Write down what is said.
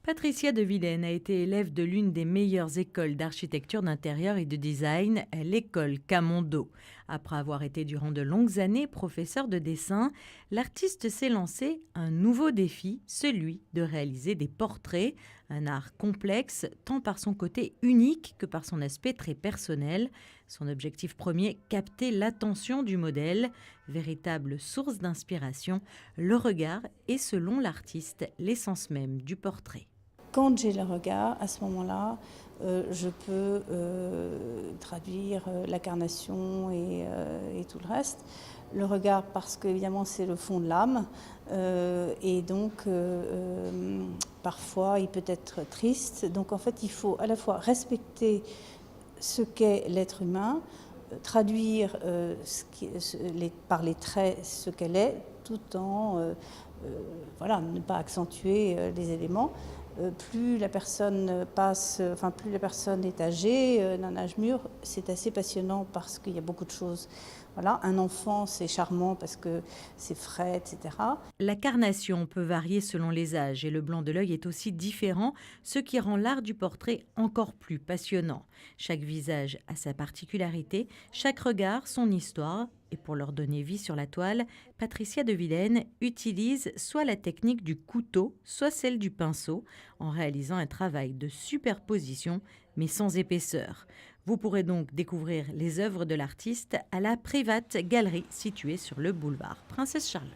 Patricia de Vilaine a été élève de l'une des meilleures écoles d'architecture d'intérieur et de design, l'école Camondo. Après avoir été durant de longues années professeur de dessin, l'artiste s'est lancé un nouveau défi, celui de réaliser des portraits, un art complexe tant par son côté unique que par son aspect très personnel. Son objectif premier, capter l'attention du modèle, véritable source d'inspiration. Le regard est selon l'artiste l'essence même du portrait. Quand j'ai le regard, à ce moment-là, je peux traduire la carnation et tout le reste. Le regard, parce qu'évidemment, c'est le fond de l'âme. Et donc, parfois, il peut être triste. Donc, en fait, il faut à la fois respecter ce qu'est l'être humain, traduire par les traits ce qu'elle est, tout en ne pas accentuer les éléments. Plus la personne plus la personne est âgée, d'un âge mûr, c'est assez passionnant parce qu'il y a beaucoup de choses. Voilà, un enfant, c'est charmant parce que c'est frais, etc. La carnation peut varier selon les âges et le blanc de l'œil est aussi différent, ce qui rend l'art du portrait encore plus passionnant. Chaque visage a sa particularité, chaque regard son histoire. Et pour leur donner vie sur la toile, Patricia de Vilaine utilise soit la technique du couteau, soit celle du pinceau, en réalisant un travail de superposition, mais sans épaisseur. Vous pourrez donc découvrir les œuvres de l'artiste à la Privat Galerie située sur le boulevard Princesse Charlotte.